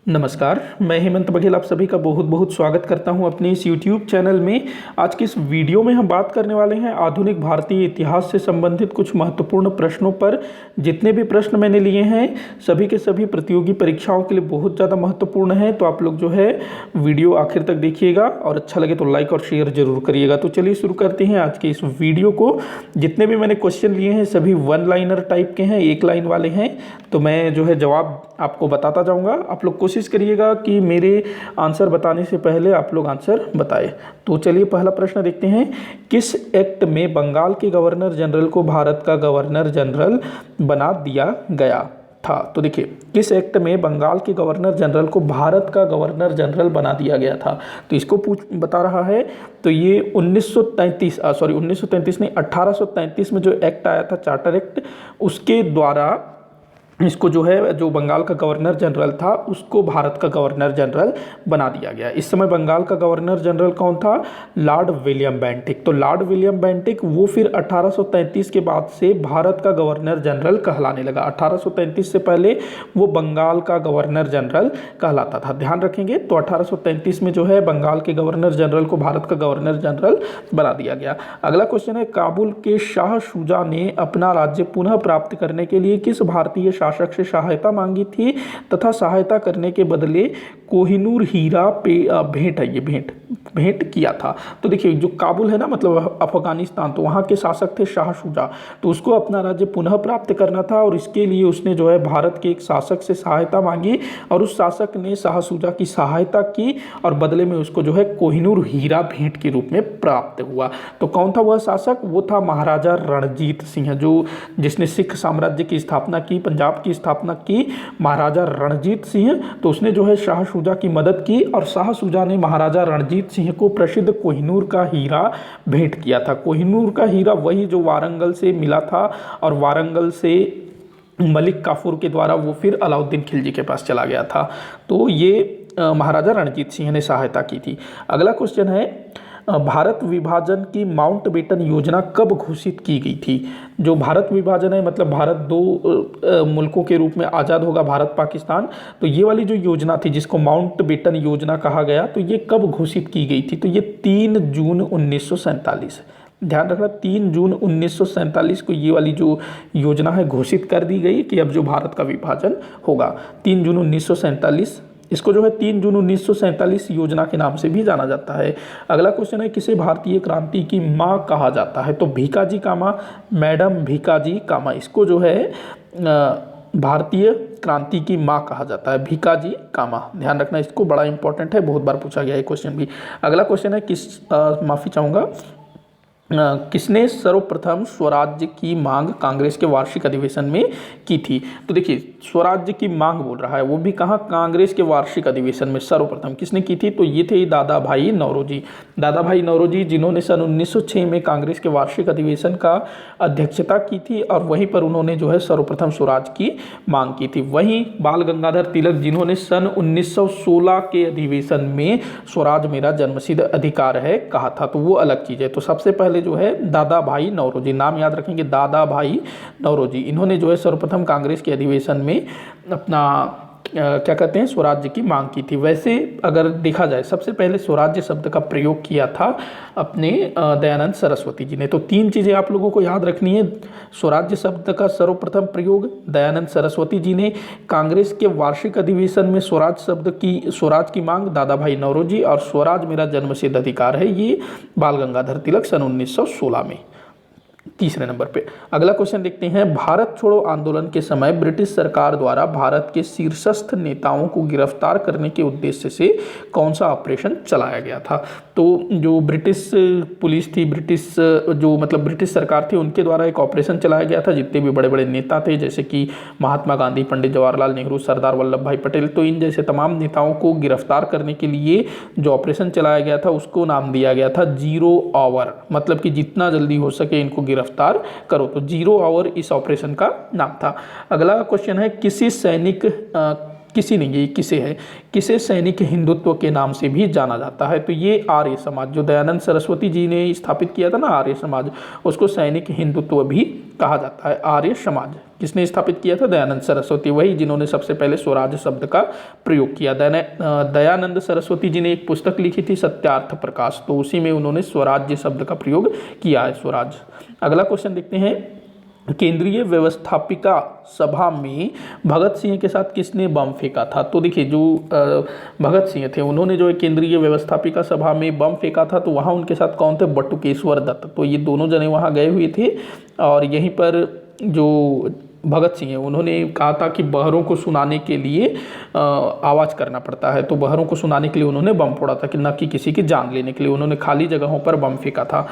नमस्कार, मैं हेमंत बघेल आप सभी का बहुत बहुत स्वागत करता हूं अपने इस YouTube चैनल में। आज की इस वीडियो में हम बात करने वाले हैं आधुनिक भारतीय इतिहास से संबंधित कुछ महत्वपूर्ण प्रश्नों पर। जितने भी प्रश्न मैंने लिए हैं सभी के सभी प्रतियोगी परीक्षाओं के लिए बहुत ज़्यादा महत्वपूर्ण हैं, तो आप लोग जो है वीडियो आखिर तक देखिएगा और अच्छा लगे तो लाइक और शेयर जरूर करिएगा। तो चलिए शुरू करते हैं आज के इस वीडियो को। जितने भी मैंने क्वेश्चन लिए हैं सभी वन लाइनर टाइप के हैं, एक लाइन वाले हैं, तो मैं जो है जवाब आपको बताता जाऊंगा। आप लोग कोशिश करिएगा कि मेरे आंसर बताने से पहले आप लोग आंसर बताएं। तो चलिए पहला प्रश्न देखते हैं। किस एक्ट में बंगाल के गवर्नर जनरल को भारत का गवर्नर जनरल बना दिया गया था? तो देखिए, किस एक्ट में बंगाल के गवर्नर जनरल को भारत का गवर्नर जनरल बना दिया गया था? तो इसको बता रहा है। तो ये 1933 नहीं, 1833 में जो एक्ट आया था, चार्टर एक्ट, उसके द्वारा इसको जो है, जो बंगाल का गवर्नर जनरल था उसको भारत का गवर्नर जनरल बना दिया गया। इस समय बंगाल का गवर्नर जनरल कौन था? Lord William Bentinck. तो लॉर्ड विलियम बेंटिक वो फिर 1833 के बाद से भारत का गवर्नर जनरल कहलाने लगा। 1833 से पहले वो बंगाल का गवर्नर जनरल कहलाता था, ध्यान रखेंगे। तो 1833 में जो है बंगाल के गवर्नर जनरल को भारत का गवर्नर जनरल बना दिया गया। अगला क्वेश्चन है, काबुल के शाह शुजा ने अपना राज्य पुनः प्राप्त करने के लिए किस भारतीय शासक से सहायता मांगी थी तथा सहायता करने के बदले कोहिनूर हीरा भेंट किया था? तो देखिए, जो काबुल है ना, मतलब अफगानिस्तान, तो वहाँ के शासक थे शाह शुजा। तो उसको अपना राज्य पुनः प्राप्त करना था और इसके लिए उसने जो है भारत के एक शासक से सहायता मांगी और उस शासक ने शाह शुजा की सहायता की और बदले में उसको जो है कोहिनूर हीरा भेंट के रूप में प्राप्त हुआ। तो कौन था वह शासक? वो था महाराजा रणजीत सिंह, जो जिसने सिख साम्राज्य की स्थापना की, पंजाब की स्थापना की, महाराजा रणजीत सिंह। तो उसने जो है शाह शुजा की मदद की और शाह शुजा ने महाराजा रणजीत सिंह को प्रसिद्ध कोहिनूर का हीरा भेंट किया था। कोहिनूर का हीरा वही जो वारंगल से मिला था और वारंगल से मलिक काफूर के द्वारा वो फिर अलाउद्दीन खिलजी के पास चला गया था। तो ये महाराजा रणजीत सिंह ने सहायता की थी। अगला क्वेश्चन है, भारत विभाजन की माउंटबेटन योजना कब घोषित की गई थी? जो भारत विभाजन है, मतलब भारत दो मुल्कों के रूप में आज़ाद होगा, भारत पाकिस्तान। तो ये वाली जो योजना थी जिसको माउंटबेटन योजना कहा गया, तो ये कब घोषित की गई थी? तो ये 3 जून 1947, ध्यान रखना, 3 जून 1947 को ये वाली जो योजना है घोषित कर दी गई कि अब जो भारत का विभाजन होगा 3 जून 1947। इसको जो है 3 जून 1947 योजना के नाम से भी जाना जाता है। अगला क्वेश्चन है, किसे भारतीय क्रांति की माँ कहा जाता है? तो भीकाजी कामा, मैडम भीकाजी कामा, इसको जो है भारतीय क्रांति की माँ कहा जाता है, भीकाजी कामा, ध्यान रखना, इसको बड़ा इंपॉर्टेंट है, बहुत बार पूछा गया है क्वेश्चन भी। अगला क्वेश्चन है, माफ़ी चाहूँगा, किसने सर्वप्रथम स्वराज्य की मांग कांग्रेस के वार्षिक अधिवेशन में की थी? तो देखिए, स्वराज्य की मांग बोल रहा है, वो भी कहाँ? कांग्रेस के वार्षिक अधिवेशन में सर्वप्रथम किसने की थी? तो ये थे दादा भाई नौरोजी। दादा भाई नौरोजी, जिन्होंने सन 1906 में कांग्रेस के वार्षिक अधिवेशन का अध्यक्षता की थी और वहीं पर उन्होंने जो है सर्वप्रथम स्वराज की मांग की थी। वहीं बाल गंगाधर तिलक, जिन्होंने सन 1916 के अधिवेशन में स्वराज मेरा जन्मसिद्ध अधिकार है कहा था, तो वो अलग चीज़ है। तो सबसे पहले जो है दादा भाई नौरोजी, नाम याद रखेंगे, दादा भाई नौरोजी, इन्होंने जो है सर्वप्रथम कांग्रेस के अधिवेशन में अपना क्या कहते हैं, स्वराज्य की मांग की थी। वैसे अगर देखा जाए, सबसे पहले स्वराज्य शब्द का प्रयोग किया था अपने दयानंद सरस्वती जी ने। तो 3 चीज़ें आप लोगों को याद रखनी है। स्वराज्य शब्द का सर्वप्रथम प्रयोग दयानंद सरस्वती जी ने, कांग्रेस के वार्षिक अधिवेशन में स्वराज की मांग दादा भाई नौरोजी, और स्वराज मेरा जन्मसिद्ध अधिकार है ये बाल गंगाधर तिलक सन 1916 में। तीसरे नंबर पे अगला क्वेश्चन देखते हैं, भारत छोड़ो आंदोलन के समय ब्रिटिश सरकार द्वारा भारत के शीर्षस्थ नेताओं को गिरफ्तार करने के उद्देश्य से कौन सा ऑपरेशन चलाया गया था? तो जो ब्रिटिश पुलिस थी, ब्रिटिश सरकार थी, उनके द्वारा एक ऑपरेशन चलाया गया था। जितने भी बड़े बड़े नेता थे, जैसे कि महात्मा गांधी, पंडित जवाहरलाल नेहरू, सरदार वल्लभ भाई पटेल, तो इन जैसे तमाम नेताओं को गिरफ्तार करने के लिए जो ऑपरेशन चलाया गया था उसको नाम दिया गया था 0 आवर, मतलब कि जितना जल्दी हो सके इनको गिरफ्तार करो। तो 0 आवर इस ऑपरेशन का नाम था। अगला क्वेश्चन है, किसे सैनिक हिंदुत्व के नाम से भी जाना जाता है? तो ये आर्य समाज, जो दयानंद सरस्वती जी ने स्थापित किया था ना आर्य समाज, उसको सैनिक हिंदुत्व भी कहा जाता है, आर्य समाज। किसने स्थापित किया था? दयानंद सरस्वती, वही जिन्होंने सबसे पहले स्वराज शब्द का प्रयोग किया। दयानंद सरस्वती जी ने एक पुस्तक लिखी थी सत्यार्थ प्रकाश, तो उसी में उन्होंने स्वराज्य शब्द का प्रयोग किया है, स्वराज। अगला क्वेश्चन देखते हैं, केंद्रीय व्यवस्थापिका सभा में भगत सिंह के साथ किसने बम फेंका था? तो देखिए जो भगत सिंह थे उन्होंने जो है केंद्रीय व्यवस्थापिका सभा में बम फेंका था, तो वहाँ उनके साथ कौन थे? बटुकेश्वर दत्त। तो ये दोनों जने वहाँ गए हुए थे और यहीं पर जो भगत सिंह है उन्होंने कहा था कि बहरों को सुनाने के लिए आवाज़ करना पड़ता है, तो बहरों को सुनाने के लिए उन्होंने बम फोड़ा था, कि न कि किसी की जान लेने के लिए। उन्होंने खाली जगहों पर बम फेंका था।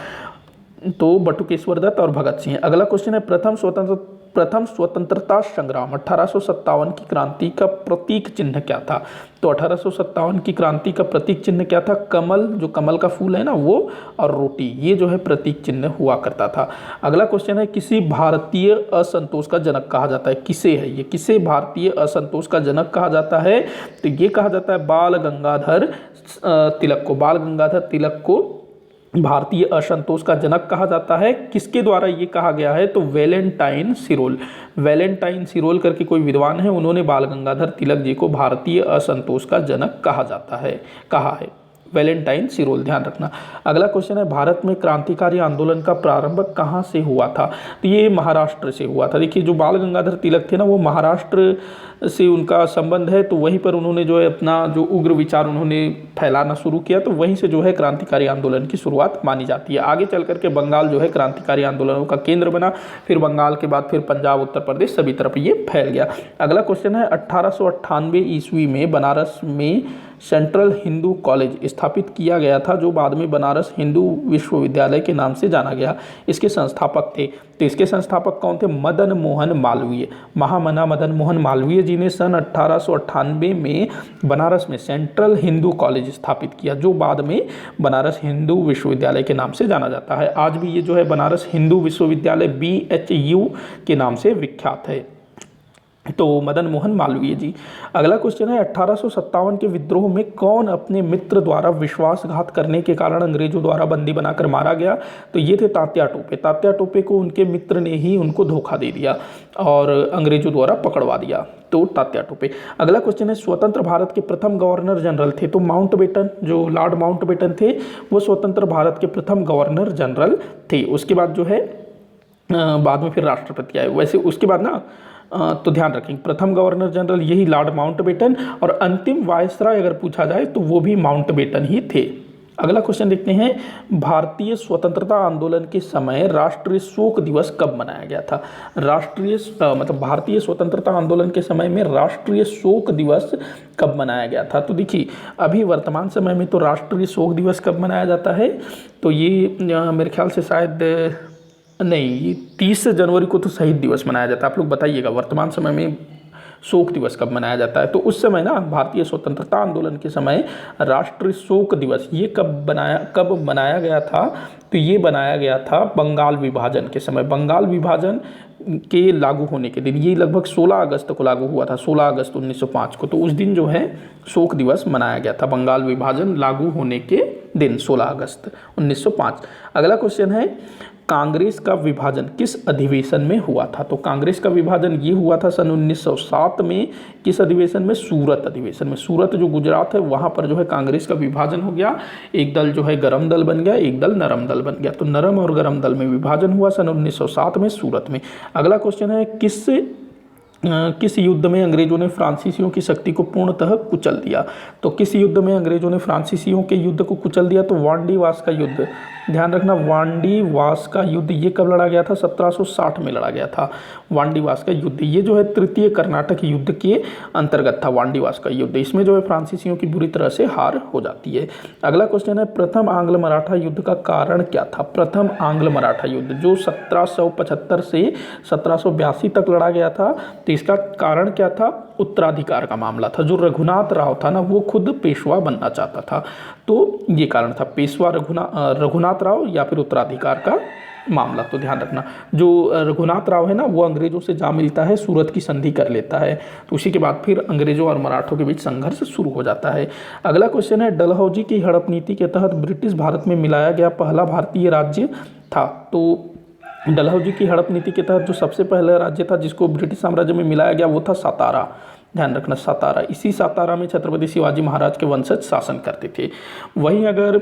तो बटुकेश्वर दत्त और भगत सिंह। अगला क्वेश्चन है, प्रथम स्वतंत्रता संग्राम 1857 की क्रांति का प्रतीक चिन्ह क्या था? तो 1857 की क्रांति का प्रतीक चिन्ह क्या था? कमल, जो कमल का फूल है ना वो, और रोटी, ये जो है प्रतीक चिन्ह हुआ करता था। अगला क्वेश्चन है, किसी भारतीय असंतोष का जनक कहा जाता है? किसे है ये? किसे भारतीय असंतोष का जनक कहा जाता है? तो ये कहा जाता है बाल गंगाधर तिलक को। बाल गंगाधर तिलक को भारतीय असंतोष का जनक कहा जाता है। किसके द्वारा ये कहा गया है? तो वैलेंटाइन सिरोल। वैलेंटाइन सिरोल करके कोई विद्वान है, उन्होंने बाल गंगाधर तिलक जी को भारतीय असंतोष का जनक कहा जाता है, कहा है वैलेंटाइन सिरोल, ध्यान रखना। अगला क्वेश्चन है, भारत में क्रांतिकारी आंदोलन का प्रारंभ कहाँ से हुआ था? तो ये महाराष्ट्र से हुआ था। देखिए जो बाल गंगाधर तिलक थे ना, वो महाराष्ट्र से उनका संबंध है, तो वहीं पर उन्होंने जो है अपना जो उग्र विचार उन्होंने फैलाना शुरू किया, तो वहीं से जो है क्रांतिकारी आंदोलन की शुरुआत मानी जाती है। आगे चल करके बंगाल जो है क्रांतिकारी आंदोलनों का केंद्र बना, फिर बंगाल के बाद फिर पंजाब, उत्तर प्रदेश, सभी तरफ ये फैल गया। अगला क्वेश्चन है, 1898 ईस्वी में बनारस में सेंट्रल हिंदू कॉलेज स्थापित किया गया था, जो बाद में बनारस हिंदू विश्वविद्यालय के नाम से जाना गया। इसके संस्थापक थे, तो इसके संस्थापक कौन थे? मदन मोहन मालवीय। महामना मदन मोहन मालवीय जी ने सन 1898 में बनारस में सेंट्रल हिंदू कॉलेज स्थापित किया, जो बाद में बनारस हिंदू विश्वविद्यालय के नाम से जाना जाता है। आज भी ये जो है बनारस हिंदू विश्वविद्यालय BHU के नाम से विख्यात है। तो मदन मोहन मालवीय जी। अगला क्वेश्चन है, 1857 के विद्रोह में कौन अपने मित्र द्वारा विश्वासघात करने के कारण अंग्रेजों द्वारा बंदी बनाकर मारा गया? तो ये थे तात्या टोपे। तात्या टोपे को उनके मित्र ने ही उनको धोखा दे दिया और अंग्रेजों द्वारा पकड़वा दिया, तो तात्या टोपे। अगला क्वेश्चन है, स्वतंत्र भारत के प्रथम गवर्नर जनरल थे? तो माउंटबेटन, जो लॉर्ड माउंटबेटन थे, वो स्वतंत्र भारत के प्रथम गवर्नर जनरल थे। उसके बाद जो है बाद में फिर राष्ट्रपति आए। वैसे उसके बाद ना तो ध्यान रखेंगे, प्रथम गवर्नर जनरल यही लॉर्ड माउंटबेटन, और अंतिम वायसराय अगर पूछा जाए तो वो भी माउंटबेटन ही थे। अगला क्वेश्चन देखते हैं, भारतीय स्वतंत्रता आंदोलन के समय राष्ट्रीय शोक दिवस कब मनाया गया था? मतलब भारतीय स्वतंत्रता आंदोलन के समय में राष्ट्रीय शोक दिवस कब मनाया गया था? तो देखिए अभी वर्तमान समय में तो राष्ट्रीय शोक दिवस कब मनाया जाता है? तो ये मेरे ख्याल से शायद नहीं, 30 जनवरी को तो शहीद दिवस मनाया जाता है। आप लोग बताइएगा वर्तमान समय में शोक दिवस कब मनाया जाता है? तो उस समय ना भारतीय स्वतंत्रता आंदोलन के समय राष्ट्रीय शोक दिवस ये कब मनाया गया था? तो ये बनाया गया था बंगाल विभाजन के समय। बंगाल विभाजन के लागू होने के दिन, ये लगभग 16 अगस्त को लागू हुआ था, 16 अगस्त 1905 को। तो उस दिन जो है शोक दिवस मनाया गया था, बंगाल विभाजन लागू होने के दिन 16 अगस्त 1905। अगला क्वेश्चन है, कांग्रेस का विभाजन किस अधिवेशन में हुआ था? तो कांग्रेस का विभाजन ये हुआ था सन 1907 में। किस अधिवेशन में? सूरत अधिवेशन में। सूरत जो गुजरात है वहाँ पर जो है कांग्रेस का विभाजन हो गया। एक दल जो है गरम दल बन गया, एक दल नरम दल बन गया। तो नरम और गरम दल में विभाजन हुआ सन 1907 में सूरत में। अगला क्वेश्चन है, किस युद्ध में अंग्रेजों ने फ्रांसीसियों की शक्ति को पूर्णतः कुचल दिया? तो किस युद्ध में अंग्रेजों ने फ्रांसीसियों के युद्ध को कुचल दिया? तो वांडीवास का युद्ध। ध्यान रखना, वांडीवास का युद्ध ये कब लड़ा गया था? 1760 में लड़ा गया था वांडीवास का युद्ध। ये जो है तृतीय कर्नाटक युद्ध के अंतर्गत था वांडीवास का युद्ध। इसमें जो है फ्रांसीसियों की बुरी तरह से हार हो जाती है। अगला क्वेश्चन है, प्रथम आंग्ल मराठा युद्ध का कारण क्या था? प्रथम आंग्ल मराठा युद्ध जो 1775 से 1782 तक लड़ा गया था, तो इसका कारण क्या था? उत्तराधिकार का मामला था। जो रघुनाथ राव था ना, वो खुद पेशवा बनना चाहता था, तो ये कारण था, पेशवा रघुनाथ राव या फिर उत्तराधिकार का मामला। तो ध्यान रखना, जो रघुनाथ राव है ना, वो अंग्रेजों से जा मिलता है, सूरत की संधि कर लेता है, तो उसी के बाद फिर अंग्रेजों और मराठों के बीच संघर्ष शुरू हो जाता है। अगला क्वेश्चन है, डलहौजी की हड़प नीति के तहत ब्रिटिश भारत में मिलाया गया पहला भारतीय राज्य था? तो डलहौजी की हड़प नीति के तहत जो सबसे पहला राज्य था जिसको ब्रिटिश साम्राज्य में मिलाया गया वो था सातारा। ध्यान रखना, सातारा। इसी सातारा में छत्रपति शिवाजी महाराज के वंशज शासन करते थे। वहीं अगर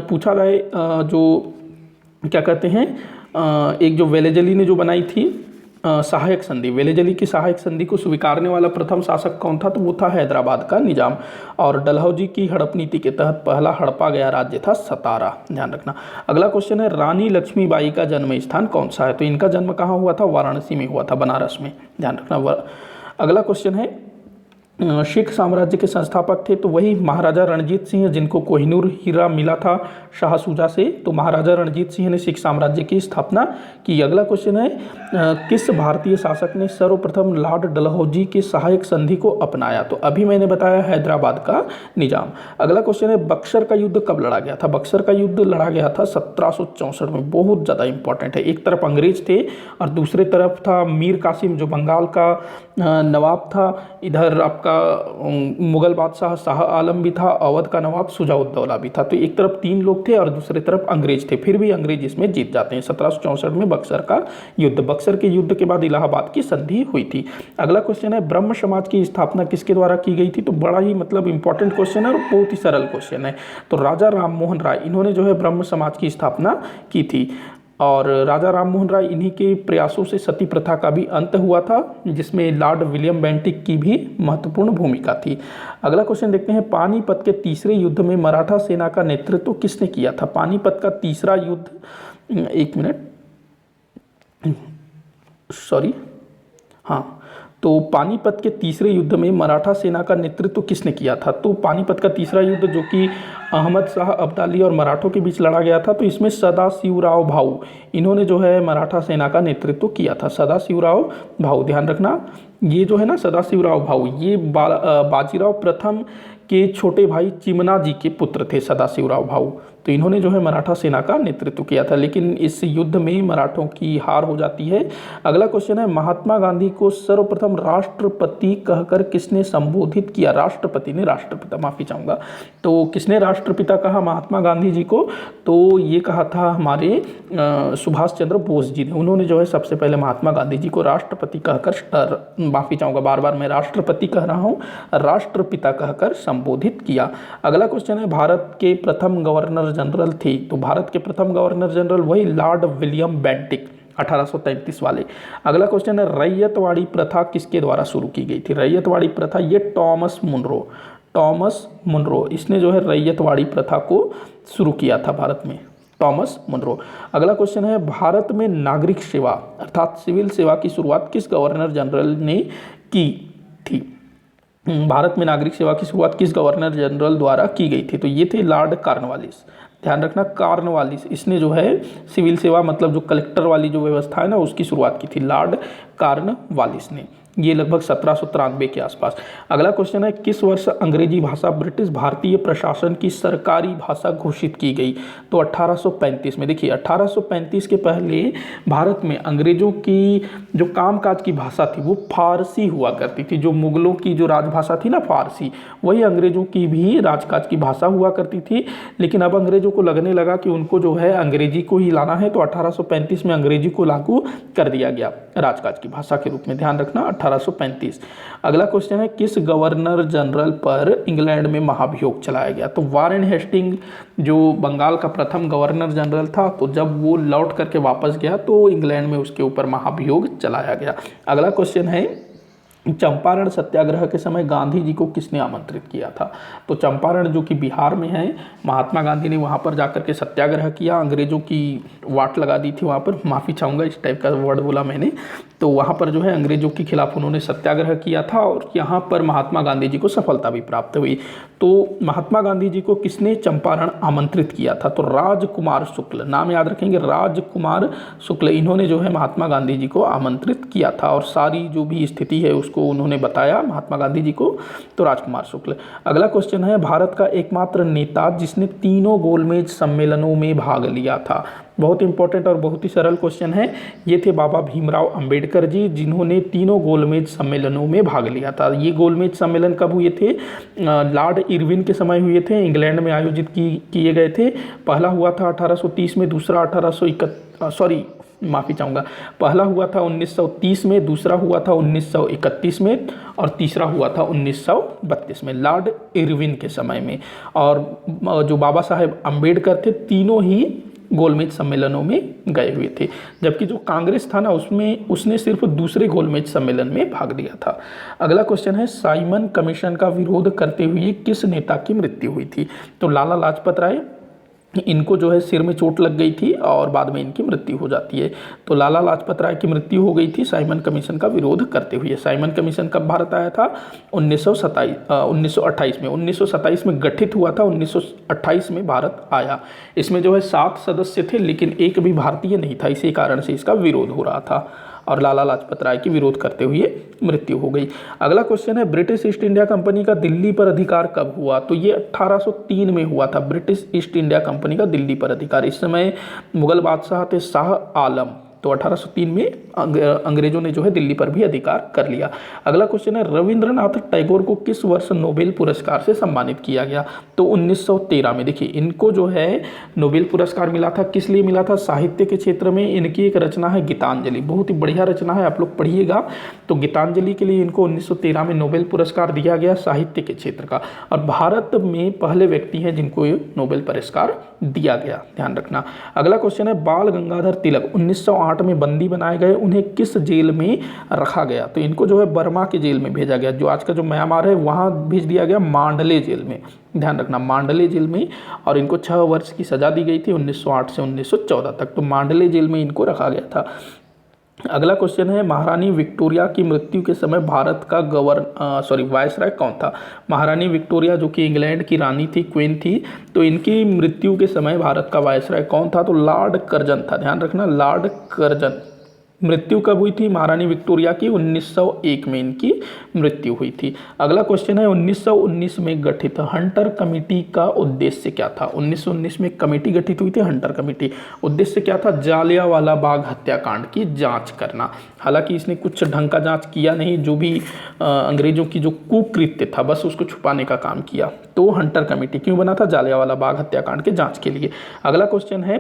पूछा जाए जो क्या कहते हैं एक जो वेलेजली ने जो बनाई थी सहायक संधि, वेलेजली की सहायक संधि को स्वीकारने वाला प्रथम शासक कौन था, तो वो था हैदराबाद का निजाम। और डलहौजी की हड़प नीति के तहत पहला हड़पा गया राज्य था सतारा। ध्यान रखना। अगला क्वेश्चन है रानी लक्ष्मीबाई का जन्म स्थान कौन सा है, तो इनका जन्म कहाँ हुआ था, वाराणसी में हुआ था, बनारस में। ध्यान रखना। अगला क्वेश्चन है सिख साम्राज्य के संस्थापक थे, तो वही महाराजा रणजीत सिंह जिनको कोहिनूर हीरा मिला था शाह शुजा से, तो महाराजा रणजीत सिंह ने सिख साम्राज्य की स्थापना की। अगला क्वेश्चन है किस भारतीय शासक ने सर्वप्रथम लॉर्ड डलहौजी के सहायक संधि को अपनाया, तो अभी मैंने बताया हैदराबाद का निजाम। अगला क्वेश्चन है बक्सर का युद्ध कब लड़ा गया था, बक्सर का युद्ध लड़ा गया था 1764 में। बहुत ज़्यादा इंपॉर्टेंट है। एक तरफ अंग्रेज थे और दूसरे तरफ था मीर कासिम जो बंगाल का नवाब था, इधर आपका मुगल बादशाह शाह आलम भी था, अवध का नवाब शुजाउद्दौला भी था। तो एक तरफ 3 लोग थे और दूसरे तरफ अंग्रेज थे, फिर भी अंग्रेज इसमें जीत जाते हैं। 1764 में बक्सर का युद्ध, बक्सर के युद्ध के बाद इलाहाबाद की संधि हुई थी। अगला क्वेश्चन है ब्रह्म समाज की स्थापना किसके द्वारा की गई थी, तो बड़ा ही मतलब इंपॉर्टेंट क्वेश्चन है और बहुत ही सरल क्वेश्चन है। तो राजा राममोहन राय, इन्होंने जो है ब्रह्म समाज की स्थापना की थी। और राजा राममोहन राय इन्हीं के प्रयासों से सती प्रथा का भी अंत हुआ था, जिसमें लॉर्ड विलियम बेंटिक की भी महत्वपूर्ण भूमिका थी। अगला क्वेश्चन देखते हैं पानीपत के तीसरे युद्ध में मराठा सेना का नेतृत्व किसने किया था। पानीपत का तीसरा युद्ध, एक मिनट, सॉरी, हाँ, तो पानीपत के तीसरे युद्ध में मराठा सेना का नेतृत्व किसने किया था, तो पानीपत का तीसरा युद्ध जो कि अहमद शाह अब्दाली और मराठों के बीच लड़ा गया था, तो इसमें सदाशिवराव भाऊ, इन्होंने जो है मराठा सेना का नेतृत्व किया था। सदाशिवराव भाऊ, ध्यान रखना, ये जो है ना सदाशिवराव भाऊ, ये बाजीराव प्रथम के छोटे भाई चिमना जी के पुत्र थे सदाशिवराव भाऊ। तो इन्होंने जो है मराठा सेना का नेतृत्व किया था, लेकिन इस युद्ध में मराठों की हार हो जाती है। अगला क्वेश्चन है महात्मा गांधी को सर्वप्रथम राष्ट्रपति कहकर किसने संबोधित किया, राष्ट्रपति ने, राष्ट्रपिता, माफी चाहूँगा, तो किसने राष्ट्रपिता कहा महात्मा गांधी जी को, तो ये कहा था हमारे सुभाष चंद्र बोस जी ने। उन्होंने जो है सबसे पहले महात्मा गांधी जी को राष्ट्रपति कहकर, माफी चाहूँगा बार बार मैं राष्ट्रपति कह रहा हूँ, राष्ट्रपिता कहकर संबोधित किया। अगला क्वेश्चन है भारत के प्रथम गवर्नर जनरल थे, तो भारत के प्रथम गवर्नर जनरल वही लॉर्ड विलियम बेंटिक, 1833 वाले। अगला क्वेश्चन है रैयतवाड़ी प्रथा किसके द्वारा शुरू की गई थी, रैयतवाड़ी प्रथा, ये टॉमस मुनरो, इसने जो है रैयतवाड़ी प्रथा को शुरू किया था भारत में, टॉमस मुनरो। अगला क्वेश्चन है भारत में नागरिक सेवा अर्थात सिविल सेवा की शुरुआत किस गवर्नर जनरल ने की थी, भारत में नागरिक सेवा की शुरुआत किस गवर्नर जनरल द्वारा की गई थी, तो ये थे लॉर्ड कॉर्नवालिस। ध्यान रखना, कॉर्नवालिस, इसने जो है सिविल सेवा मतलब जो कलेक्टर वाली जो व्यवस्था है ना उसकी शुरुआत की थी, लॉर्ड कॉर्नवालिस ने, ये लगभग 1793 के आसपास। अगला क्वेश्चन है किस वर्ष अंग्रेजी भाषा ब्रिटिश भारतीय प्रशासन की सरकारी भाषा घोषित की गई, तो 1835 में। देखिए 1835 के पहले भारत में अंग्रेजों की जो कामकाज की भाषा थी वो फारसी हुआ करती थी, जो मुगलों की जो राजभाषा थी ना फारसी, वही अंग्रेजों की भी राजकाज की भाषा हुआ करती थी। लेकिन अब अंग्रेजों को लगने लगा कि उनको जो है अंग्रेजी को ही लाना है, तो 1835 में अंग्रेजी को लागू कर दिया गया राजकाज की भाषा के रूप में। ध्यान रखना 1835। अगला क्वेश्चन है किस गवर्नर जनरल पर इंग्लैंड में महाभियोग चलाया गया, तो वारेन हेस्टिंग जो बंगाल का प्रथम गवर्नर जनरल था, तो जब वो लौट करके वापस गया तो इंग्लैंड में उसके ऊपर महाभियोग चलाया गया। अगला क्वेश्चन है चंपारण सत्याग्रह के समय गांधी जी को किसने आमंत्रित किया था, तो चंपारण जो कि बिहार में है, महात्मा गांधी ने वहाँ पर जाकर के सत्याग्रह किया, अंग्रेजों की वाट लगा दी थी वहाँ पर, माफ़ी चाहूँगा इस टाइप का वर्ड बोला मैंने, तो वहाँ पर जो है अंग्रेजों के खिलाफ उन्होंने सत्याग्रह किया था और यहाँ पर महात्मा गांधी जी को सफलता भी प्राप्त हुई। तो महात्मा गांधी जी को किसने चंपारण आमंत्रित किया था, तो राजकुमार शुक्ल, नाम याद रखेंगे, राजकुमार शुक्ल, इन्होंने जो है महात्मा गांधी जी को आमंत्रित किया था और सारी जो भी स्थिति है उसको उन्होंने बताया महात्मा गांधी जी को, तो राजकुमार शुक्ल। अगला क्वेश्चन है भारत का एकमात्र नेता जिसने तीनों गोलमेज सम्मेलनों में भाग लिया था, बहुत इंपॉर्टेंट और बहुत ही सरल क्वेश्चन है, ये थे बाबा भीमराव अंबेडकर जी, जिन्होंने तीनों गोलमेज सम्मेलनों में भाग लिया था। ये गोलमेज सम्मेलन कब हुए थे, लॉर्ड इरविन के समय हुए थे, इंग्लैंड में आयोजित किए गए थे। पहला हुआ था 1830 में, दूसरा माफ़ी चाहूँगा, पहला हुआ था 1930 में, दूसरा हुआ था 1931 में और तीसरा हुआ था 1932 में, लॉर्ड इरविन के समय में। और जो बाबा साहेब अम्बेडकर थे, तीनों ही गोलमेज सम्मेलनों में गए हुए थे, जबकि जो कांग्रेस था ना उसमें उसने सिर्फ दूसरे गोलमेज सम्मेलन में भाग लिया था। अगला क्वेश्चन है, साइमन कमीशन का विरोध करते हुए किस नेता की मृत्यु हुई थी? तो लाला लाजपत राय, इनको जो है सिर में चोट लग गई थी और बाद में इनकी मृत्यु हो जाती है। तो लाला लाजपत राय की मृत्यु हो गई थी साइमन कमीशन का विरोध करते हुए। साइमन कमीशन कब भारत आया था? 1928 में। 1927 में गठित हुआ था, 1928 में भारत आया। इसमें जो है 7 सदस्य थे, लेकिन एक भी भारतीय नहीं था, इसी कारण से इसका विरोध हो रहा था और लाला लाजपत राय की विरोध करते हुए मृत्यु हो गई। अगला क्वेश्चन है, ब्रिटिश ईस्ट इंडिया कंपनी का दिल्ली पर अधिकार कब हुआ? तो ये 1803 में हुआ था, ब्रिटिश ईस्ट इंडिया कंपनी का दिल्ली पर अधिकार। इस समय मुगल बादशाह थे शाह आलम, तो 1803 में अंग्रेजों ने जो है दिल्ली पर भी अधिकार कर लिया। अगला क्वेश्चन है, रविंद्रनाथ टैगोर को किस वर्ष नोबेल पुरस्कार से सम्मानित किया गया? तो 1913 में। देखिए, इनको जो है नोबेल पुरस्कार मिला था, किस लिए मिला था? साहित्य के क्षेत्र में इनकी एक रचना है गीतांजलि, बहुत ही बढ़िया रचना है, आप लोग पढ़िएगा। तो गीतांजलि के लिए इनको 1913 में नोबेल पुरस्कार दिया गया साहित्य के क्षेत्र का, और भारत में पहले व्यक्ति हैं जिनको ये नोबेल पुरस्कार दिया गया, ध्यान रखना। अगला क्वेश्चन है, बाल गंगाधर तिलक 1908 में बंदी बनाए गए, उन्हें किस जेल में रखा गया? तो इनको जो है बर्मा के जेल में भेजा गया, जो आज का जो म्यांमार है वहां भेज दिया गया, मांडले जेल में, ध्यान रखना, मांडले जेल में। और इनको 6 वर्ष की सजा दी गई थी 1908 से 1914 तक, तो मांडले जेल में इनको रखा गया था। अगला क्वेश्चन है, महारानी विक्टोरिया की मृत्यु के समय भारत का वायसराय कौन था? महारानी विक्टोरिया जो कि इंग्लैंड की रानी थी, क्वीन थी, तो इनकी मृत्यु के समय भारत का वायसराय कौन था? तो लॉर्ड कर्जन था, ध्यान रखना, लॉर्ड कर्जन। मृत्यु कब हुई थी महारानी विक्टोरिया की? 1901 में इनकी मृत्यु हुई थी। अगला क्वेश्चन है, 1919 में गठित हंटर कमेटी का उद्देश्य क्या था? 1919 में कमेटी गठित हुई थी, हंटर कमेटी। उद्देश्य क्या था? जालियांवाला बाग हत्याकांड की जांच करना। हालांकि इसने कुछ ढंग का जांच किया नहीं, जो भी अंग्रेजों की जो कुकृत्य था बस उसको छुपाने का काम किया। तो हंटर कमेटी क्यों बना था? जालियांवाला बाग हत्याकांड के जांच के लिए। अगला क्वेश्चन है,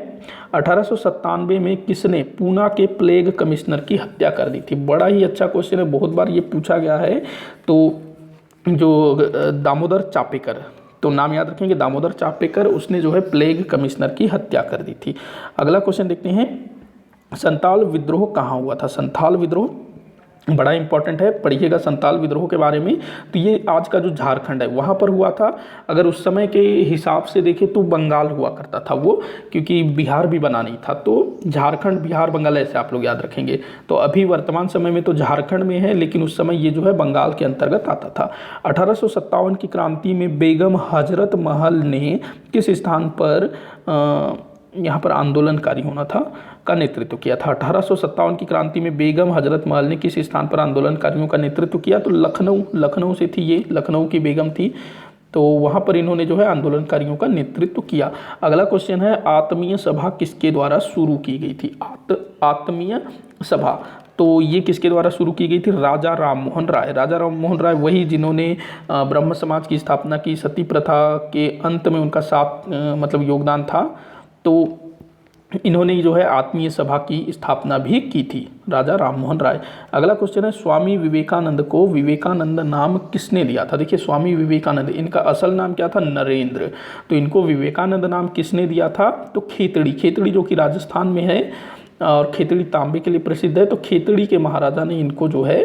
1897 में किसने पूना के प्लेग कमिश्नर की हत्या कर दी थी? बड़ा ही अच्छा क्वेश्चन है, बहुत बार ये पूछा गया है। तो जो दामोदर चापेकर, तो नाम याद रखेंगे, दामोदर चापेकर, उसने जो है प्लेग कमिश्नर की हत्या कर दी थी। अगला क्वेश्चन देखते हैं, संताल विद्रोह कहाँ हुआ था? संताल विद्रोह बड़ा इंपॉर्टेंट है, पढ़िएगा संताल विद्रोह के बारे में। तो ये आज का जो झारखंड है वहाँ पर हुआ था। अगर उस समय के हिसाब से देखें तो बंगाल हुआ करता था वो, क्योंकि बिहार भी बना नहीं था, तो झारखंड, बिहार, बंगाल ऐसे आप लोग याद रखेंगे। तो अभी वर्तमान समय में तो झारखंड में है, लेकिन उस समय ये जो है बंगाल के अंतर्गत आता था। 1857 की क्रांति में बेगम हजरत महल ने किस स्थान पर यहाँ पर आंदोलनकारी होना था का नेतृत्व किया था? 1857 की क्रांति में बेगम हजरत महल ने किस स्थान पर आंदोलनकारियों का नेतृत्व किया? तो लखनऊ से थी ये, लखनऊ की बेगम थी, तो वहाँ पर इन्होंने जो है आंदोलनकारियों का नेतृत्व किया। अगला क्वेश्चन है, आत्मीय सभा किसके द्वारा शुरू की गई थी? आत्मीय सभा, तो ये किसके द्वारा शुरू की गई थी? राजा राममोहन राय। राजा राममोहन राय वही जिन्होंने ब्रह्म समाज की स्थापना की, सती प्रथा के अंत में उनका साथ मतलब योगदान था, तो इन्होंने जो है आत्मीय सभा की स्थापना भी की थी, राजा राममोहन राय। अगला क्वेश्चन है, स्वामी विवेकानंद को विवेकानंद नाम किसने दिया था? देखिए, स्वामी विवेकानंद, इनका असल नाम क्या था? नरेंद्र। तो इनको विवेकानंद नाम किसने दिया था? तो खेतड़ी जो कि राजस्थान में है और खेतड़ी तांबे के लिए प्रसिद्ध है, तो खेतड़ी के महाराजा ने इनको जो है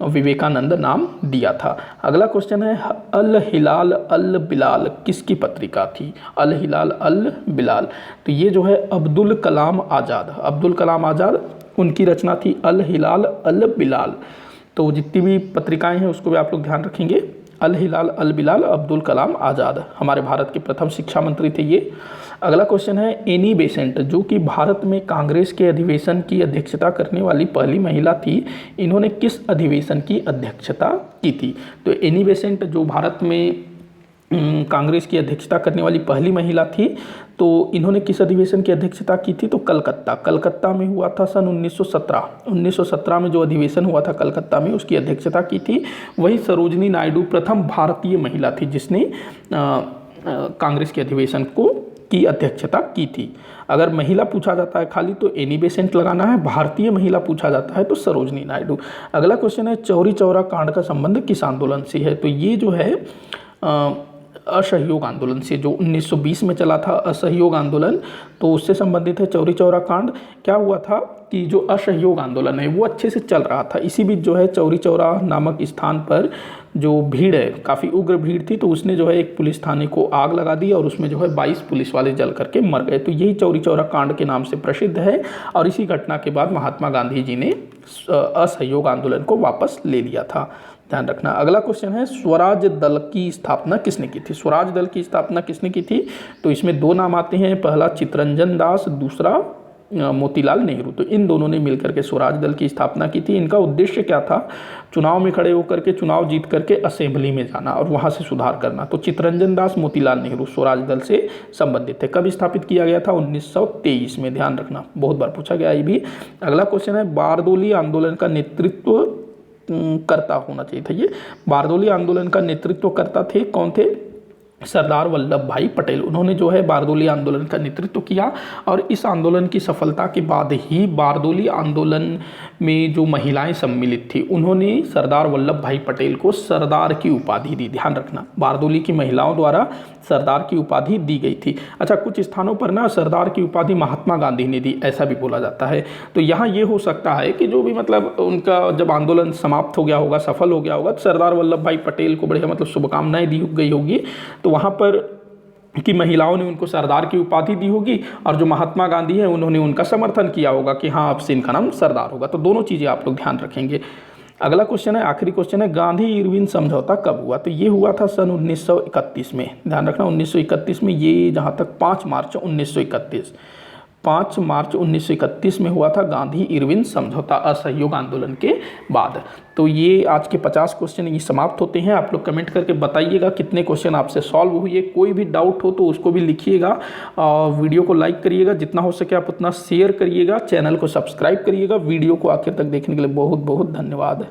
विवेकानंद नाम दिया था। अगला क्वेश्चन है, अल हिलाल अल बिलाल किसकी पत्रिका थी? अल हिलाल अल बिलाल, तो ये जो है अब्दुल कलाम आज़ाद उनकी रचना थी, अल हिलाल अल बिलाल। तो जितनी भी पत्रिकाएं हैं उसको भी आप लोग ध्यान रखेंगे। अल हिलाल अल बिलाल, अब्दुल कलाम आज़ाद, हमारे भारत के प्रथम शिक्षा मंत्री थे ये। अगला क्वेश्चन है, एनी बेसेंट जो कि भारत में कांग्रेस के अधिवेशन की अध्यक्षता करने वाली पहली महिला थी, इन्होंने किस अधिवेशन की अध्यक्षता की थी? तो एनी बेसेंट जो भारत में कांग्रेस की अध्यक्षता करने वाली पहली महिला थी, तो इन्होंने किस अधिवेशन की अध्यक्षता की थी? तो कलकत्ता में हुआ था सन 1917 में जो अधिवेशन हुआ था कलकत्ता में, उसकी अध्यक्षता की थी। वही सरोजनी नायडू प्रथम भारतीय महिला थी जिसने कांग्रेस के अधिवेशन को की अध्यक्षता की थी। अगर महिला पूछा जाता है खाली तो एनी बेसेंट लगाना है, भारतीय महिला पूछा जाता है तो सरोजनी नायडू। अगला क्वेश्चन है चौरी चौरा कांड का संबंध किस आंदोलन से है, तो ये जो है असहयोग आंदोलन से, जो 1920 में चला था असहयोग आंदोलन, तो उससे संबंधित है चौरी चौरा कांड। क्या हुआ था कि जो असहयोग आंदोलन है वो अच्छे से चल रहा था, इसी बीच जो है चौरी चौरा नामक स्थान पर जो भीड़ है, काफ़ी उग्र भीड़ थी, तो उसने जो है एक पुलिस थाने को आग लगा दी और उसमें जो है 22 पुलिस वाले जल करके मर गए। तो यही चौरी चौरा कांड के नाम से प्रसिद्ध है और इसी घटना के बाद महात्मा गांधी जी ने असहयोग आंदोलन को वापस ले लिया था, ध्यान रखना। अगला क्वेश्चन है स्वराज दल की स्थापना किसने की थी। स्वराज दल की स्थापना किसने की थी, तो इसमें दो नाम आते हैं, पहला चित्तरंजन दास, दूसरा मोतीलाल नेहरू। तो इन दोनों ने मिलकर के स्वराज दल की स्थापना की थी। इनका उद्देश्य क्या था, चुनाव में खड़े होकर के चुनाव जीत करके असेंबली में जाना और वहां से सुधार करना। तो चित्तरंजन दास, मोतीलाल नेहरू स्वराज दल से संबंधित थे। कब स्थापित किया गया था, 1923 में, ध्यान रखना, बहुत बार पूछा गया ये भी। अगला क्वेश्चन है बारदोली आंदोलन का नेतृत्व करता होना चाहिए था। ये बारदोली आंदोलन का नेतृत्व करता थे, कौन थे, सरदार वल्लभ भाई पटेल। उन्होंने जो है बारदोली आंदोलन का नेतृत्व किया और इस आंदोलन की सफलता के बाद ही बारदोली आंदोलन में जो महिलाएं सम्मिलित थी उन्होंने सरदार वल्लभ भाई पटेल को सरदार की उपाधि दी, ध्यान रखना, बारदोली की महिलाओं द्वारा सरदार की उपाधि दी गई थी। अच्छा, कुछ स्थानों पर ना सरदार की उपाधि महात्मा गांधी ने दी, ऐसा भी बोला जाता है। तो यहाँ ये हो सकता है कि जो भी मतलब उनका जब आंदोलन समाप्त हो गया होगा, सफल हो गया होगा, तो सरदार वल्लभ भाई पटेल को बढ़िया मतलब शुभकामनाएं दी गई होगी, तो वहाँ पर कि महिलाओं ने उनको सरदार की उपाधि दी होगी और जो महात्मा गांधी हैं उन्होंने उनका समर्थन किया होगा कि हाँ अब से इनका नाम सरदार होगा। तो दोनों चीज़ें आप लोग ध्यान रखेंगे। अगला क्वेश्चन है, आखिरी क्वेश्चन है, गांधी इरविन समझौता कब हुआ, तो ये हुआ था सन 1931 में, ध्यान रखना 1931 में, ये जहाँ तक 5 मार्च 1931 में हुआ था गांधी इरविन समझौता असहयोग आंदोलन के बाद। तो ये आज के 50 क्वेश्चन ये समाप्त होते हैं। आप लोग कमेंट करके बताइएगा कितने क्वेश्चन आपसे सॉल्व हुए, कोई भी डाउट हो तो उसको भी लिखिएगा। वीडियो को लाइक करिएगा, जितना हो सके आप उतना शेयर करिएगा, चैनल को सब्सक्राइब करिएगा। वीडियो को आखिर तक देखने के लिए बहुत बहुत धन्यवाद।